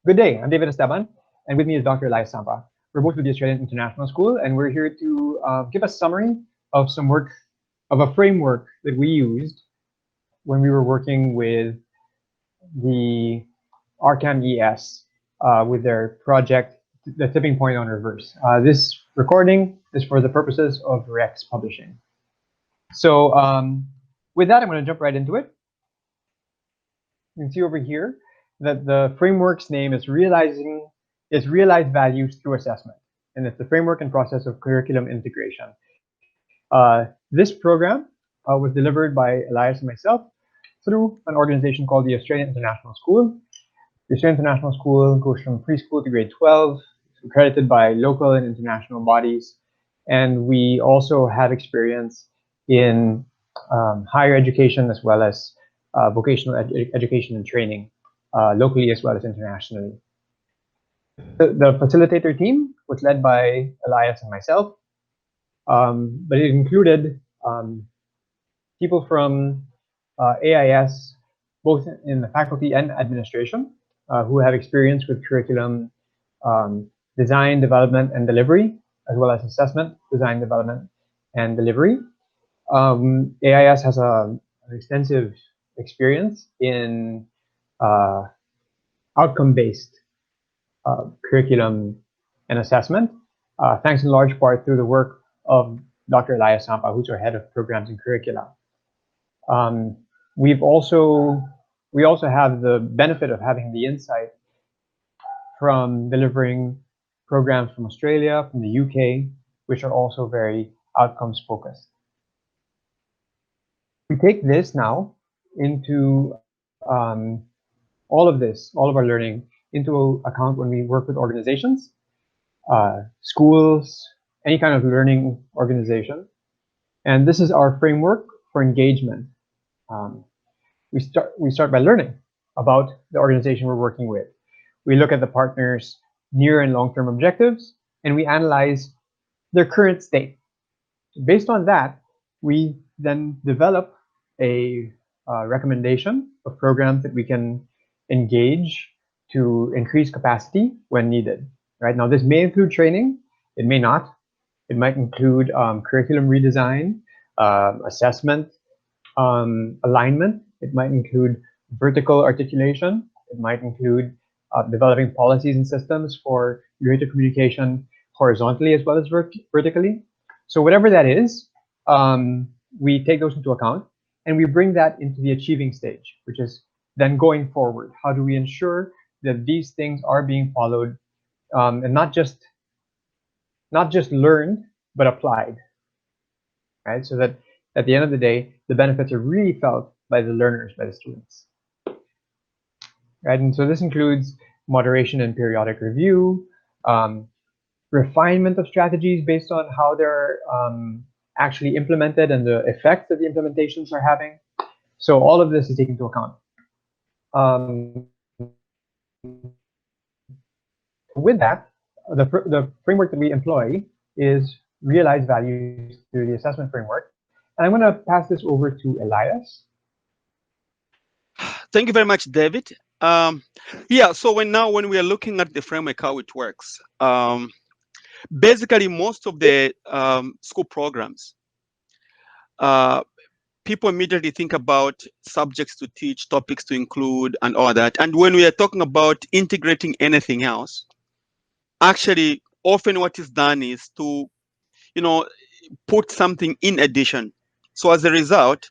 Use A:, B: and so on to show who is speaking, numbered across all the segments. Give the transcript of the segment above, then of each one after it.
A: Good day, I'm David Esteban, and with me is Dr. Elias Sampa. We're both with the Australian International School, and we're here to give a summary of some work, of a framework that we used when we were working with the RCAM ES with their project, The Tipping Point on Reverse. This recording is for the purposes of Rex Publishing. So with that, I'm going to jump right into it. You can see over here that the framework's name is Realized Values Through Assessment, and it's the framework and process of curriculum integration. This program was delivered by Elias and myself through an organization called the Australian International School. The Australian International School goes from preschool to grade 12, it's accredited by local and international bodies, and we also have experience in higher education as well as vocational education and training, locally as well as internationally. The facilitator team was led by Elias and myself, but it included people from AIS, both in the faculty and administration, who have experience with curriculum design, development, and delivery, as well as assessment, design, development, and delivery. AIS has an extensive experience in outcome-based curriculum and assessment, thanks in large part through the work of Dr. Elias Sampa, who's our head of programs and curricula. We also have the benefit of having the insight from delivering programs from Australia, from the UK, which are also very outcomes focused. We take this now into all of our learning into account when we work with organizations, schools, any kind of learning organization. And this is our framework for engagement. We start by learning about the organization we're working with. We look at the partners' near and long-term objectives, and we analyze their current state. Based on that, we then develop a recommendation of programs that we can engage to increase capacity when needed. Right now, this may include training, it may not. It might include curriculum redesign, assessment, alignment. It might include vertical articulation. It might include developing policies and systems for greater communication horizontally as well as vertically. So whatever that is, we take those into account and we bring that into the achieving stage, which is then going forward. How do we ensure that these things are being followed and not just learned, but applied, right? So that at the end of the day, the benefits are really felt by the learners, by the students, right? And so this includes moderation and periodic review, refinement of strategies based on how they're actually implemented and the effects that the implementations are having. So all of this is taken into account. With that, the framework that we employ is Realized Values through the assessment framework. And I'm going to pass this over to Elias.
B: Thank you very much, David. Yeah, so when we are looking at the framework, how it works, basically most of the school programs, people immediately think about subjects to teach, topics to include, and all that. And when we are talking about integrating anything else, actually, often what is done is to, put something in addition. So as a result,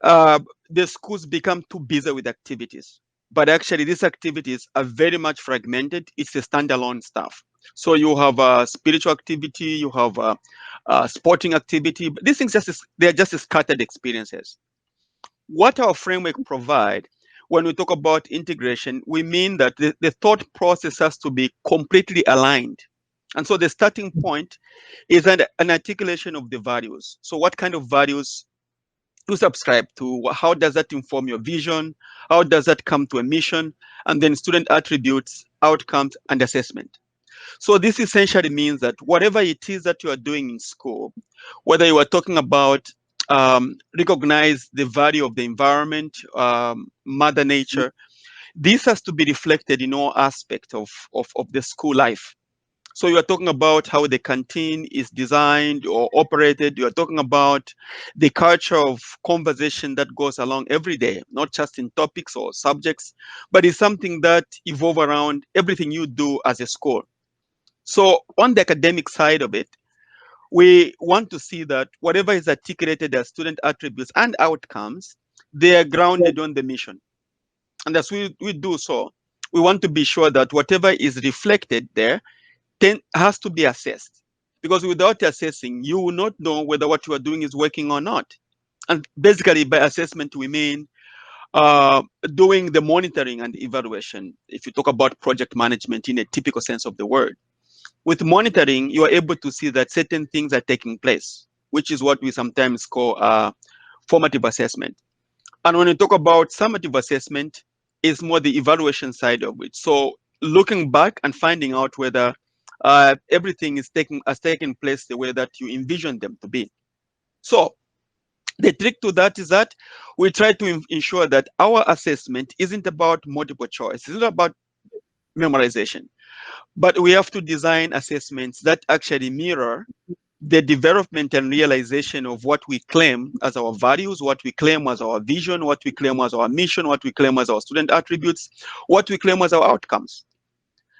B: the schools become too busy with activities. But actually, these activities are very much fragmented. It's a standalone stuff. So you have a spiritual activity, you have a sporting activity. But these things they're just scattered experiences. What our framework provide, when we talk about integration, we mean that the thought process has to be completely aligned. And so the starting point is an articulation of the values. So what kind of values to subscribe to? How does that inform your vision? How does that come to a mission? And then student attributes, outcomes, and assessment. So this essentially means that whatever it is that you are doing in school, whether you are talking about recognize the value of the environment, Mother Nature, This has to be reflected in all aspects of the school life. So you are talking about how the canteen is designed or operated. You are talking about the culture of conversation that goes along every day, not just in topics or subjects, but it's something that evolve around everything you do as a school. So on the academic side of it, we want to see that whatever is articulated as student attributes and outcomes, they are grounded on the mission. And as we do so, we want to be sure that whatever is reflected there has to be assessed. Because without assessing, you will not know whether what you are doing is working or not. And basically, by assessment, we mean doing the monitoring and evaluation. If you talk about project management in a typical sense of the word, with monitoring, you are able to see that certain things are taking place, which is what we sometimes call formative assessment. And when you talk about summative assessment, it's more the evaluation side of it. So looking back and finding out whether everything has taken place the way that you envisioned them to be. So the trick to that is that we try to ensure that our assessment isn't about multiple choice, it's not about memorization, but we have to design assessments that actually mirror the development and realization of what we claim as our values, what we claim as our vision, what we claim as our mission, what we claim as our student attributes, what we claim as our outcomes.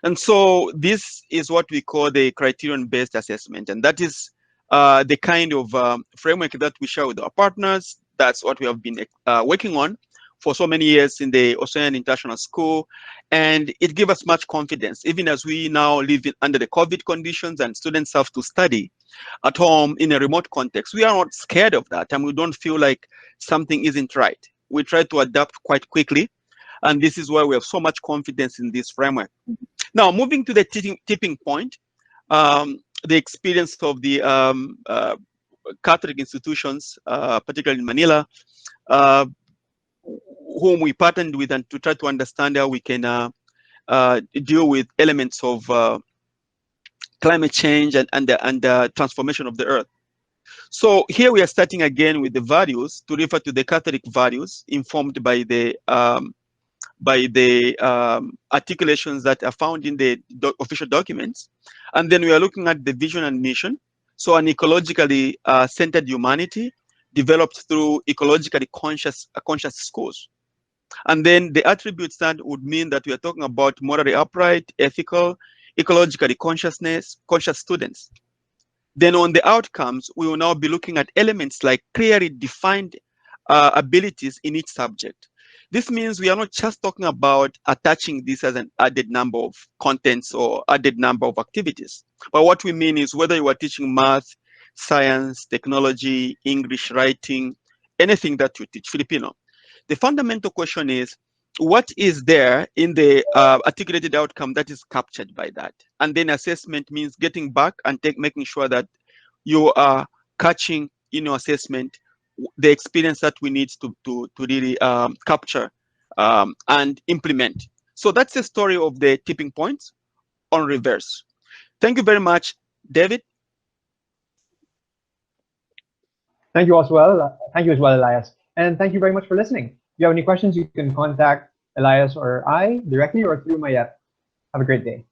B: And so this is what we call the criterion-based assessment. And that is the kind of framework that we share with our partners. That's what we have been working on for so many years in the Australian International School. And it gives us much confidence, even as we now live under the COVID conditions and students have to study at home in a remote context. We are not scared of that, and we don't feel like something isn't right. We try to adapt quite quickly. And this is why we have so much confidence in this framework. Now, moving to the tipping point, the experience of the Catholic institutions, particularly in Manila, whom we partnered with, and to try to understand how we can deal with elements of climate change and the transformation of the earth. So here we are starting again with the values, to refer to the Catholic values informed by the articulations that are found in the official documents. And then we are looking at the vision and mission. So an ecologically centered humanity developed through ecologically conscious schools. And then the attributes that would mean that we are talking about morally upright, ethical, ecologically conscious students. Then on the outcomes, we will now be looking at elements like clearly defined abilities in each subject. This means we are not just talking about attaching this as an added number of contents or added number of activities. But what we mean is whether you are teaching math, science, technology, English writing, anything that you teach, Filipino. The fundamental question is, what is there in the articulated outcome that is captured by that? And then assessment means getting back and making sure that you are catching in your assessment the experience that we need to really capture and implement. So that's the story of the tipping points on reverse. Thank you very much, David.
A: Thank you as well. Thank you as well, Elias. And thank you very much for listening. If you have any questions, you can contact Elias or I directly or through Mayet. Have a great day.